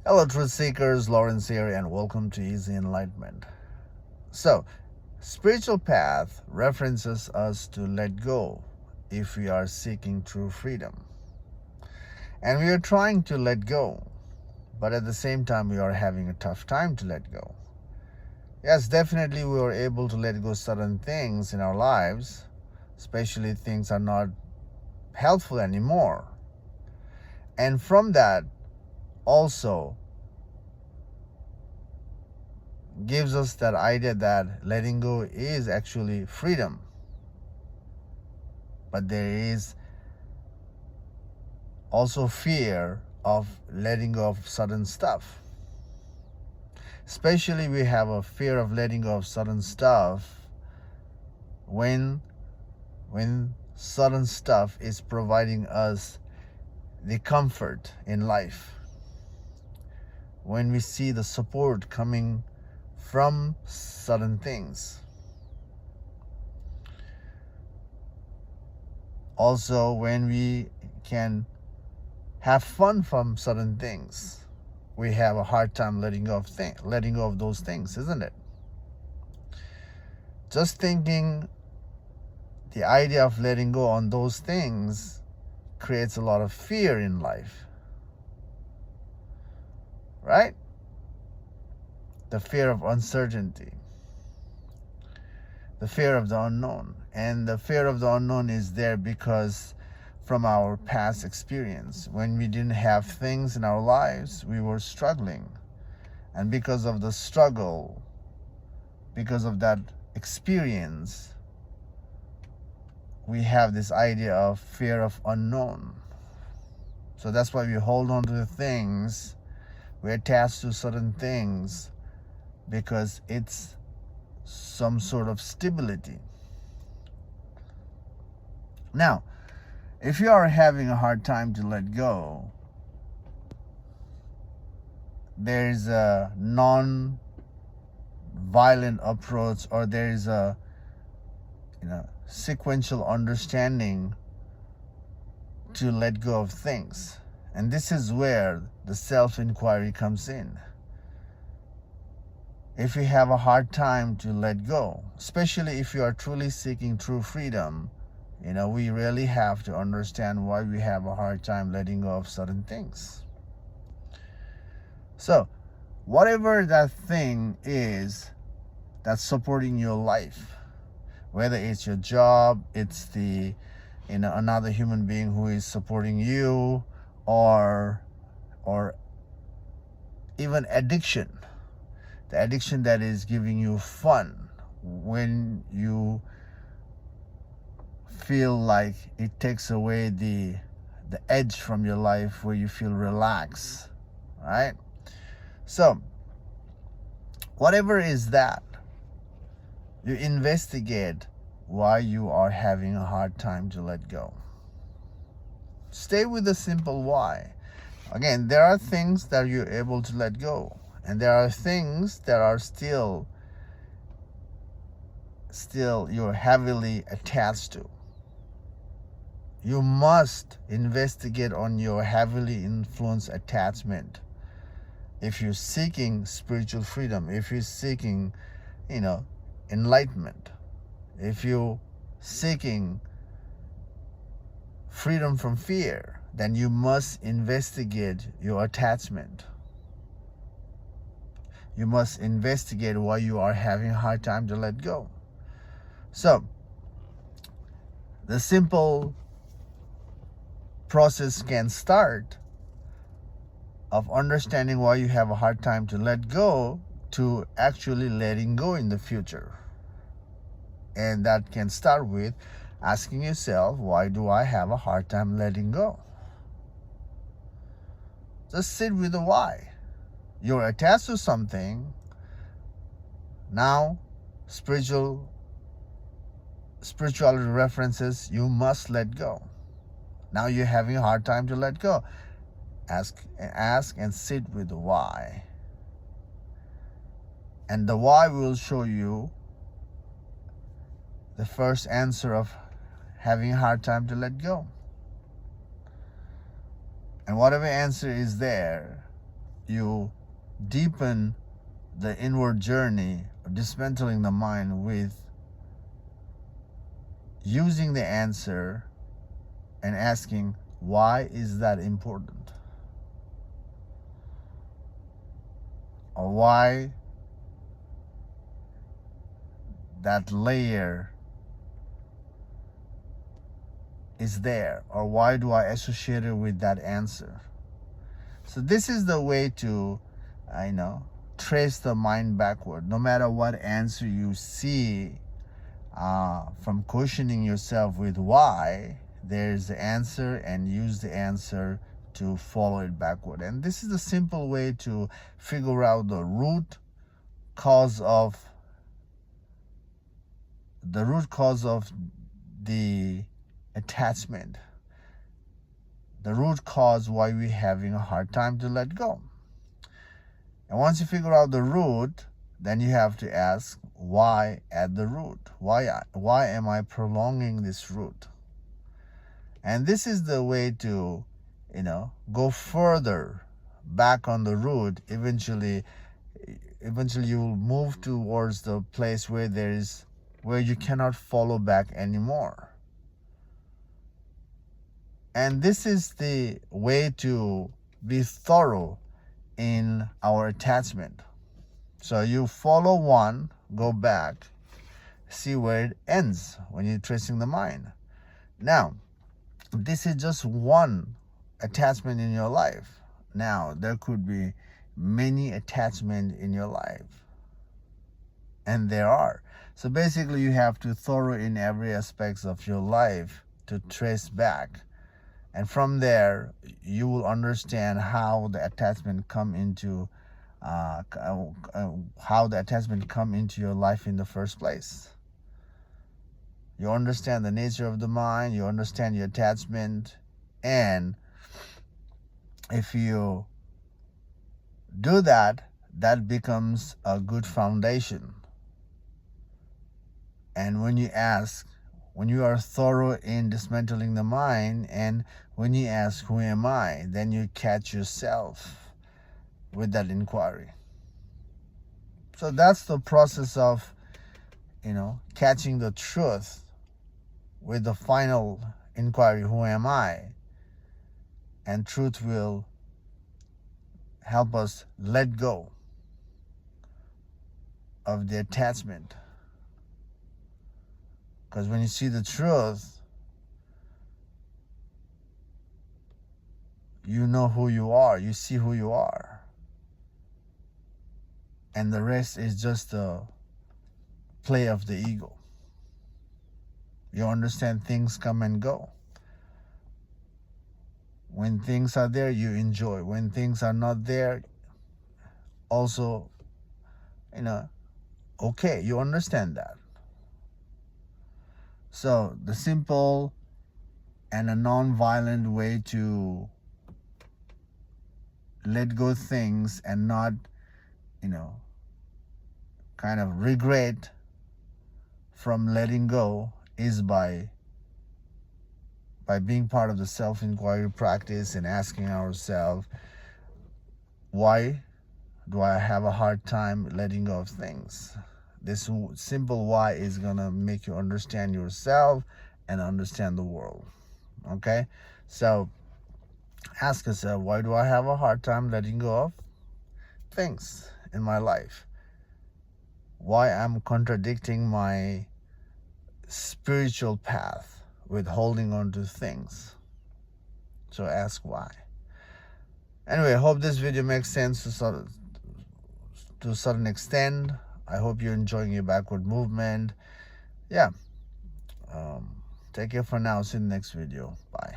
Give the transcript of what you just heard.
Hello, truth seekers. Lawrence here, and welcome to Easy Enlightenment. So, spiritual path references us to let go if we are seeking true freedom. And we are trying to let go, but at the same time, we are having a tough time to let go. Yes, definitely, we are able to let go certain things in our lives, especially things are not helpful anymore. And from that, also, gives us that idea that letting go is actually freedom. But there is also fear of letting go of certain stuff. Especially we have a fear of letting go of certain stuff when certain stuff is providing us the comfort in life. When we see the support coming from certain things. Also, when we can have fun from certain things, we have a hard time letting go of those things, isn't it? Just thinking the idea of letting go on those things creates a lot of fear in life, right? The fear of uncertainty, the fear of the unknown. And the fear of the unknown is there because from our past experience, when we didn't have things in our lives, we were struggling. And because of the struggle, because of that experience, we have this idea of fear of unknown. So that's why we hold on to the things, we attach to certain things, because it's some sort of stability. Now, if you are having a hard time to let go, there's a non-violent approach, or there is a sequential understanding to let go of things. And this is where the self-inquiry comes in. If you have a hard time to let go, especially if you are truly seeking true freedom, we really have to understand why we have a hard time letting go of certain things. So, whatever that thing is that's supporting your life, whether it's your job, it's another human being who is supporting you, or even addiction. The addiction that is giving you fun, when you feel like it takes away the edge from your life, where you feel relaxed, right? So whatever is that, you investigate why you are having a hard time to let go. Stay with the simple why. Again, there are things that you're able to let go, and there are things that are still you're heavily attached to. You must investigate on your heavily influenced attachment. If you're seeking spiritual freedom, if you're seeking, enlightenment, if you're seeking freedom from fear, then you must investigate your attachment. You must investigate why you are having a hard time to let go. So, the simple process can start of understanding why you have a hard time to let go, to actually letting go in the future. And that can start with asking yourself, why do I have a hard time letting go? Just sit with the why. You're attached to something. Now, spirituality references, you must let go. Now you're having a hard time to let go. Ask and sit with the why. And the why will show you the first answer of having a hard time to let go. And whatever answer is there, you deepen the inward journey of dismantling the mind with using the answer and asking, why is that important? Or why that layer is there? Or why do I associate it with that answer? So this is the way to, trace the mind backward. No matter what answer you see, from questioning yourself with why, there's the answer, and use the answer to follow it backward. And this is the simple way to figure out the root cause of the attachment, the root cause why we're having a hard time to let go. And once you figure out the root, then you have to ask why at the root. Why am I prolonging this root? And this is the way to, go further back on the root. Eventually you will move towards the place where you cannot follow back anymore. And this is the way to be thorough in our attachment. So you follow one, go back, see where it ends when you're tracing the mind. Now, this is just one attachment in your life. Now, there could be many attachments in your life. And there are. So basically, you have to thorough in every aspect of your life to trace back. And from there, you will understand how the attachment come into your life in the first place. You understand the nature of the mind, you understand your attachment, and if you do that, that becomes a good foundation. And when you are thorough in dismantling the mind, and when you ask, who am I? Then you catch yourself with that inquiry. So that's the process of, catching the truth with the final inquiry, who am I? And truth will help us let go of the attachment. Because when you see the truth, you know who you are, you see who you are. And the rest is just a play of the ego. You understand things come and go. When things are there, you enjoy. When things are not there, also, okay, you understand that. So the simple and a non-violent way to let go things and not, kind of regret from letting go is by being part of the self-inquiry practice and asking ourselves, why do I have a hard time letting go of things? This simple why is going to make you understand yourself and understand the world. Okay? So ask yourself, why do I have a hard time letting go of things in my life? Why I'm contradicting my spiritual path with holding on to things? So ask why. Anyway, hope this video makes sense to a certain extent. I hope you're enjoying your backward movement. Yeah. Take care for now. See you in the next video. Bye.